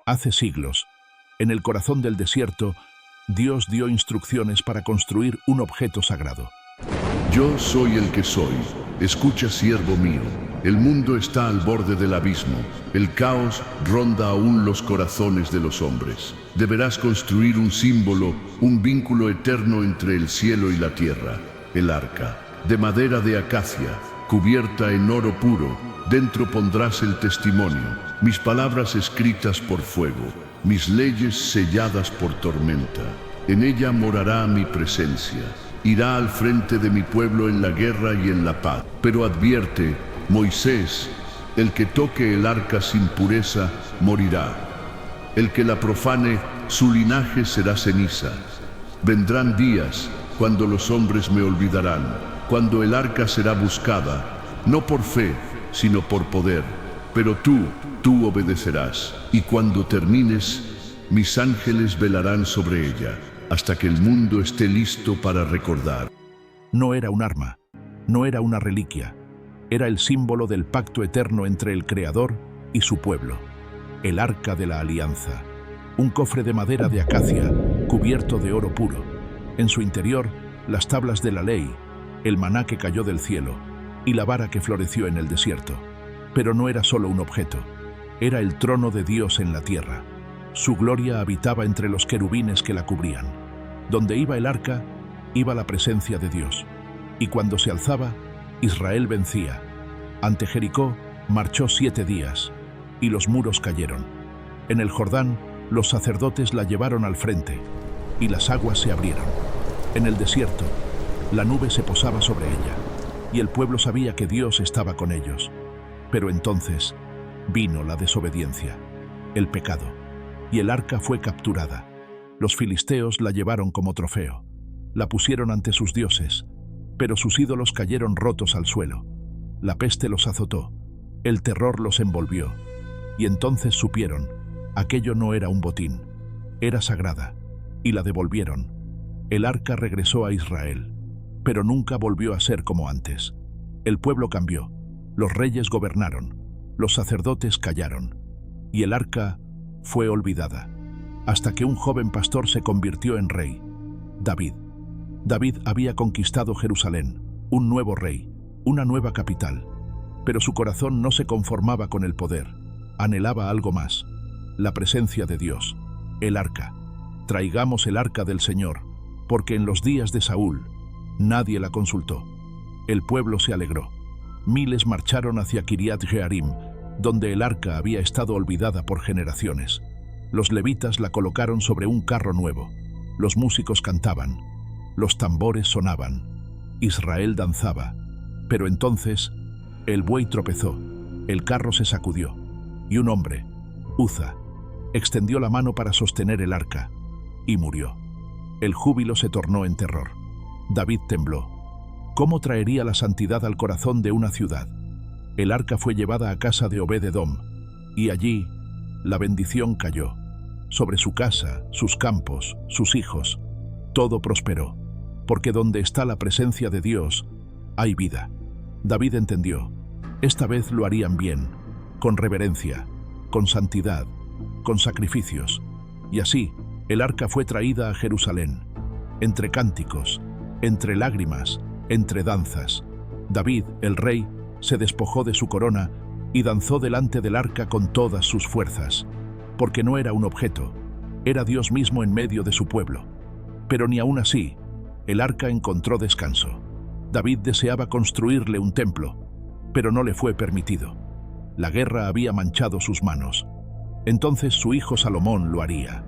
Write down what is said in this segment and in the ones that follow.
Hace siglos, en el corazón del desierto, Dios dio instrucciones para construir un objeto sagrado. Yo soy el que soy. Escucha, siervo mío. El mundo está al borde del abismo. El caos ronda aún los corazones de los hombres. Deberás construir un símbolo, un vínculo eterno entre el cielo y la tierra. El arca, de madera de acacia, cubierta en oro puro. Dentro pondrás el testimonio, mis palabras escritas por fuego, mis leyes selladas por tormenta. En ella morará mi presencia. Irá al frente de mi pueblo en la guerra y en la paz. Pero advierte, Moisés, el que toque el arca sin pureza, morirá. El que la profane, su linaje será ceniza. Vendrán días cuando los hombres me olvidarán, cuando el arca será buscada, no por fe, sino por poder. Pero tú obedecerás, y cuando termines, mis ángeles velarán sobre ella, hasta que el mundo esté listo para recordar. No era un arma, no era una reliquia, era el símbolo del pacto eterno entre el Creador y su pueblo, el Arca de la Alianza, un cofre de madera de acacia cubierto de oro puro. En su interior, las tablas de la ley, el maná que cayó del cielo y la vara que floreció en el desierto. Pero no era solo un objeto, era el trono de Dios en la tierra. Su gloria habitaba entre los querubines que la cubrían. Donde iba el arca, iba la presencia de Dios. Y cuando se alzaba, Israel vencía. Ante Jericó marchó 7 días, y los muros cayeron. En el Jordán, los sacerdotes la llevaron al frente, y las aguas se abrieron. En el desierto, la nube se posaba sobre ella, y el pueblo sabía que Dios estaba con ellos. Pero entonces vino la desobediencia, el pecado, y el arca fue capturada. Los filisteos la llevaron como trofeo. La pusieron ante sus dioses, pero sus ídolos cayeron rotos al suelo. La peste los azotó, el terror los envolvió, y entonces supieron, aquello no era un botín, era sagrada, y la devolvieron. El arca regresó a Israel, pero nunca volvió a ser como antes. El pueblo cambió, los reyes gobernaron, los sacerdotes callaron, y el arca fue olvidada, hasta que un joven pastor se convirtió en rey, David. David había conquistado Jerusalén, un nuevo rey, una nueva capital, pero su corazón no se conformaba con el poder, anhelaba algo más, la presencia de Dios, el arca. Traigamos el arca del Señor, porque en los días de Saúl nadie la consultó. El pueblo se alegró. Miles marcharon hacia Kiriat Jearim, donde el arca había estado olvidada por generaciones. Los levitas la colocaron sobre un carro nuevo. Los músicos cantaban. Los tambores sonaban. Israel danzaba. Pero entonces, el buey tropezó. El carro se sacudió. Y un hombre, Uza, extendió la mano para sostener el arca. Y murió. El júbilo se tornó en terror. David tembló. ¿Cómo traería la santidad al corazón de una ciudad? El arca fue llevada a casa de Obed-Edom, y allí la bendición cayó. Sobre su casa, sus campos, sus hijos, todo prosperó, porque donde está la presencia de Dios, hay vida. David entendió, esta vez lo harían bien, con reverencia, con santidad, con sacrificios. Y así, el arca fue traída a Jerusalén, entre cánticos, entre lágrimas, entre danzas. David, el rey, se despojó de su corona y danzó delante del arca con todas sus fuerzas, porque no era un objeto, era Dios mismo en medio de su pueblo. Pero ni aún así, el arca encontró descanso. David deseaba construirle un templo, pero no le fue permitido. La guerra había manchado sus manos. Entonces su hijo Salomón lo haría.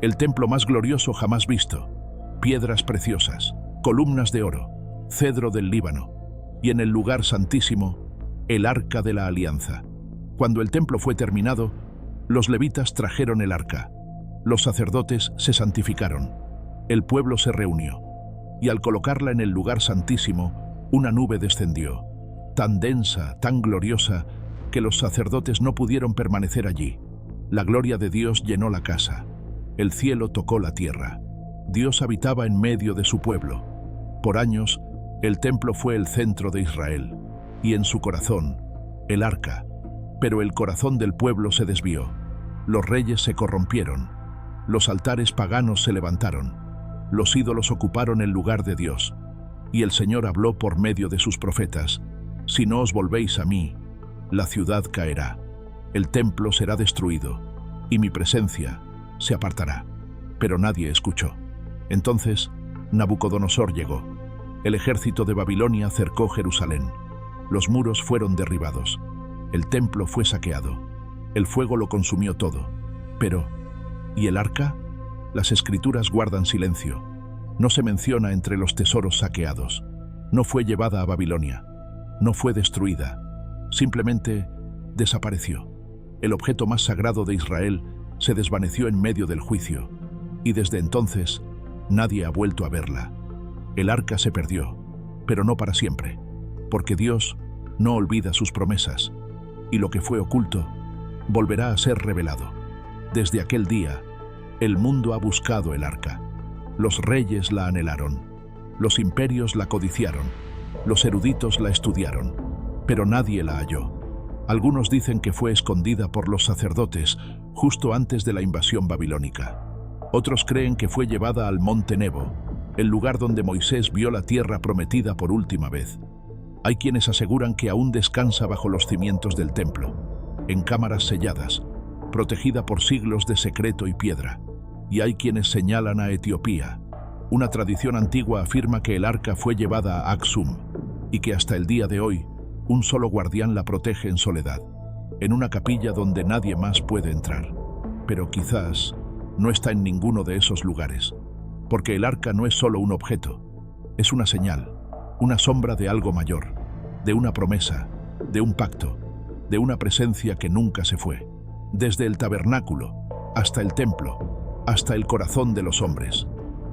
El templo más glorioso jamás visto, piedras preciosas, columnas de oro, cedro del Líbano, y en el lugar santísimo, el arca de la alianza. Cuando el templo fue terminado, los levitas trajeron el arca. Los sacerdotes se santificaron. El pueblo se reunió. Y al colocarla en el lugar santísimo, una nube descendió, tan densa, tan gloriosa, que los sacerdotes no pudieron permanecer allí. La gloria de Dios llenó la casa. El cielo tocó la tierra. Dios habitaba en medio de su pueblo. Por años, el templo fue el centro de Israel, y en su corazón, el arca. Pero el corazón del pueblo se desvió. Los reyes se corrompieron, los altares paganos se levantaron, los ídolos ocuparon el lugar de Dios. Y el Señor habló por medio de sus profetas: si no os volvéis a mí, la ciudad caerá, el templo será destruido, y mi presencia se apartará. Pero nadie escuchó. Entonces Nabucodonosor llegó. El ejército de Babilonia cercó Jerusalén. Los muros fueron derribados. El templo fue saqueado. El fuego lo consumió todo. Pero, ¿y el arca? Las escrituras guardan silencio. No se menciona entre los tesoros saqueados. No fue llevada a Babilonia. No fue destruida. Simplemente desapareció. El objeto más sagrado de Israel se desvaneció en medio del juicio. Y desde entonces, nadie ha vuelto a verla. El arca se perdió, pero no para siempre, porque Dios no olvida sus promesas, y lo que fue oculto volverá a ser revelado. Desde aquel día, el mundo ha buscado el arca. Los reyes la anhelaron, los imperios la codiciaron, los eruditos la estudiaron, pero nadie la halló. Algunos dicen que fue escondida por los sacerdotes justo antes de la invasión babilónica. Otros creen que fue llevada al monte Nebo, el lugar donde Moisés vio la tierra prometida por última vez. Hay quienes aseguran que aún descansa bajo los cimientos del templo, en cámaras selladas, protegida por siglos de secreto y piedra. Y hay quienes señalan a Etiopía. Una tradición antigua afirma que el arca fue llevada a Aksum y que hasta el día de hoy un solo guardián la protege en soledad, en una capilla donde nadie más puede entrar. Pero quizás no está en ninguno de esos lugares, porque el arca no es solo un objeto, es una señal, una sombra de algo mayor, de una promesa, de un pacto, de una presencia que nunca se fue. Desde el tabernáculo hasta el templo, hasta el corazón de los hombres,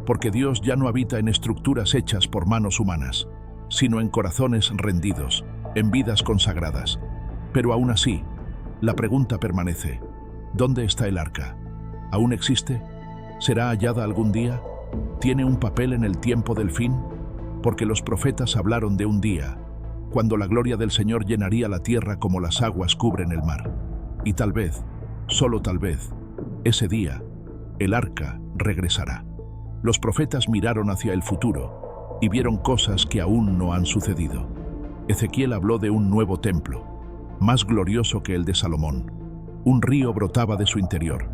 porque Dios ya no habita en estructuras hechas por manos humanas, sino en corazones rendidos, en vidas consagradas. Pero aún así, la pregunta permanece: ¿dónde está el arca? ¿Aún existe? ¿Será hallada algún día? ¿Tiene un papel en el tiempo del fin? Porque los profetas hablaron de un día, cuando la gloria del Señor llenaría la tierra como las aguas cubren el mar. Y tal vez, solo tal vez, ese día, el arca regresará. Los profetas miraron hacia el futuro y vieron cosas que aún no han sucedido. Ezequiel habló de un nuevo templo, más glorioso que el de Salomón. Un río brotaba de su interior,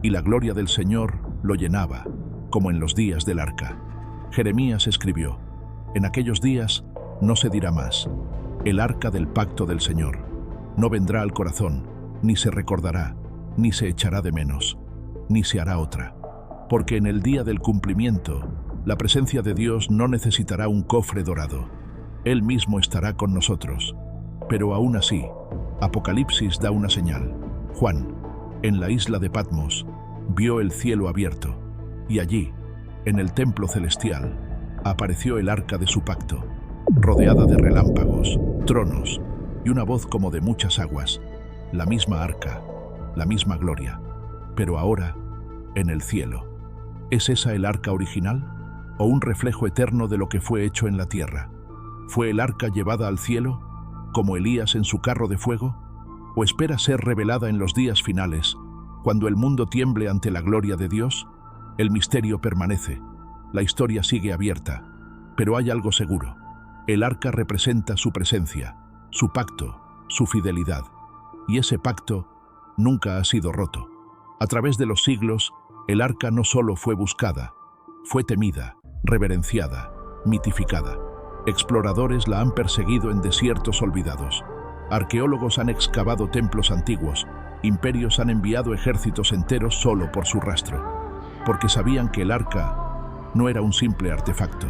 y la gloria del Señor lo llenaba, como en los días del arca. Jeremías escribió: en aquellos días no se dirá más, el arca del pacto del Señor. No vendrá al corazón, ni se recordará, ni se echará de menos, ni se hará otra. Porque en el día del cumplimiento, la presencia de Dios no necesitará un cofre dorado. Él mismo estará con nosotros. Pero aún así, Apocalipsis da una señal. Juan, en la isla de Patmos, vio el cielo abierto, y allí, en el templo celestial, apareció el arca de su pacto, rodeada de relámpagos, tronos y una voz como de muchas aguas. La misma arca, la misma gloria, pero ahora en el cielo. ¿Es esa el arca original o un reflejo eterno de lo que fue hecho en la tierra? ¿Fue el arca llevada al cielo, como Elías en su carro de fuego? ¿O espera ser revelada en los días finales, cuando el mundo tiemble ante la gloria de Dios? El misterio permanece, la historia sigue abierta, pero hay algo seguro. El arca representa su presencia, su pacto, su fidelidad, y ese pacto nunca ha sido roto. A través de los siglos, el arca no solo fue buscada, fue temida, reverenciada, mitificada. Exploradores la han perseguido en desiertos olvidados. Arqueólogos han excavado templos antiguos. Imperios han enviado ejércitos enteros solo por su rastro. Porque sabían que el arca no era un simple artefacto.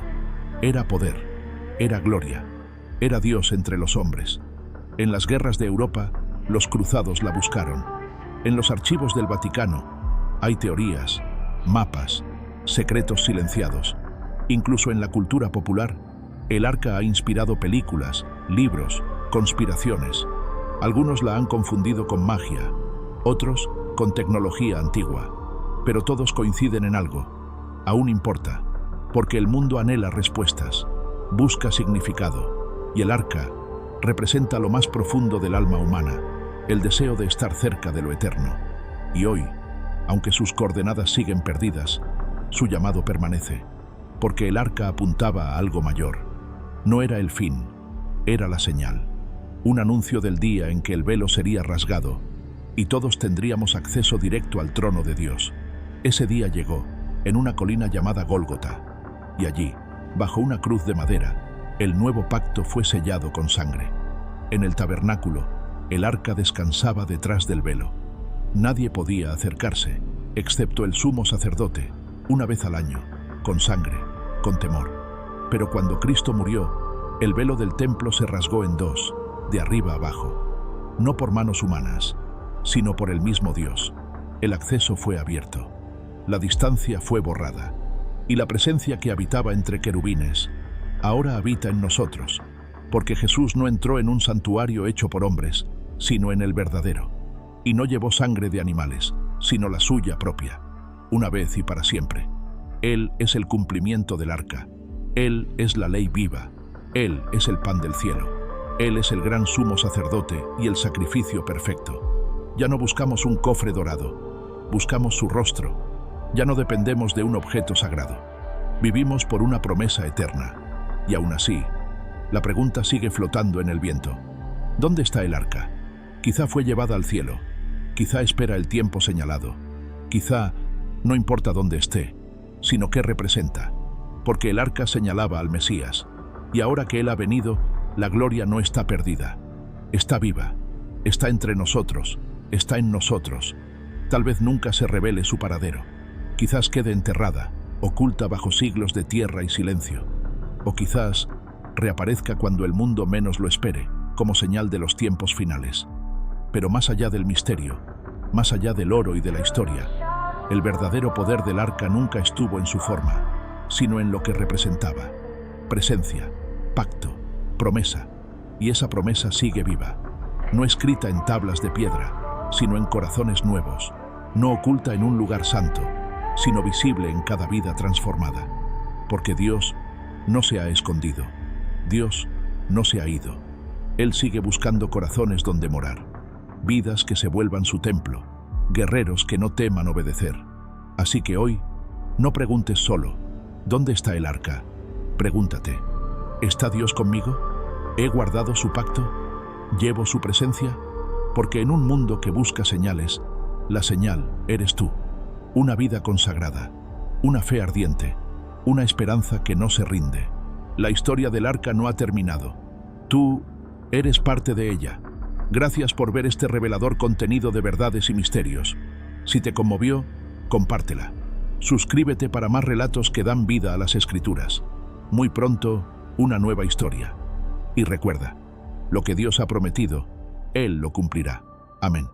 Era poder, era gloria, era Dios entre los hombres. En las guerras de Europa, los cruzados la buscaron. En los archivos del Vaticano hay teorías, mapas, secretos silenciados. Incluso en la cultura popular, el arca ha inspirado películas, libros, conspiraciones. Algunos la han confundido con magia, otros con tecnología antigua. Pero todos coinciden en algo. Aún importa, porque el mundo anhela respuestas, busca significado, y el arca representa lo más profundo del alma humana, el deseo de estar cerca de lo eterno. Y hoy, aunque sus coordenadas siguen perdidas, su llamado permanece, porque el arca apuntaba a algo mayor. No era el fin, era la señal, un anuncio del día en que el velo sería rasgado y todos tendríamos acceso directo al trono de Dios. Ese día llegó, en una colina llamada Gólgota, y allí, bajo una cruz de madera, el nuevo pacto fue sellado con sangre. En el tabernáculo, el arca descansaba detrás del velo. Nadie podía acercarse, excepto el sumo sacerdote, una vez al año, con sangre, con temor. Pero cuando Cristo murió, el velo del templo se rasgó en dos, de arriba abajo, no por manos humanas, sino por el mismo Dios. El acceso fue abierto, la distancia fue borrada, y la presencia que habitaba entre querubines ahora habita en nosotros, porque Jesús no entró en un santuario hecho por hombres, sino en el verdadero, y no llevó sangre de animales, sino la suya propia, una vez y para siempre. Él es el cumplimiento del arca, Él es la ley viva, Él es el pan del cielo, Él es el gran sumo sacerdote y el sacrificio perfecto. Ya no buscamos un cofre dorado, buscamos su rostro. Ya no dependemos de un objeto sagrado. Vivimos por una promesa eterna. Y aún así, la pregunta sigue flotando en el viento. ¿Dónde está el arca? Quizá fue llevada al cielo. Quizá espera el tiempo señalado. Quizá no importa dónde esté, sino qué representa. Porque el arca señalaba al Mesías. Y ahora que Él ha venido, la gloria no está perdida. Está viva. Está entre nosotros. Está en nosotros. Tal vez nunca se revele su paradero. Quizás quede enterrada, oculta bajo siglos de tierra y silencio. O quizás reaparezca cuando el mundo menos lo espere, como señal de los tiempos finales. Pero más allá del misterio, más allá del oro y de la historia, el verdadero poder del arca nunca estuvo en su forma, sino en lo que representaba. Presencia, pacto, promesa. Y esa promesa sigue viva, no escrita en tablas de piedra, sino en corazones nuevos, no oculta en un lugar santo, sino visible en cada vida transformada. Porque Dios no se ha escondido, Dios no se ha ido. Él sigue buscando corazones donde morar, vidas que se vuelvan su templo, guerreros que no teman obedecer. Así que hoy, no preguntes solo, ¿dónde está el arca? Pregúntate, ¿está Dios conmigo? ¿He guardado su pacto? ¿Llevo su presencia? Porque en un mundo que busca señales, la señal eres tú. Una vida consagrada, una fe ardiente, una esperanza que no se rinde. La historia del arca no ha terminado. Tú eres parte de ella. Gracias por ver este revelador contenido de verdades y misterios. Si te conmovió, compártela. Suscríbete para más relatos que dan vida a las Escrituras. Muy pronto, una nueva historia. Y recuerda, lo que Dios ha prometido, Él lo cumplirá. Amén.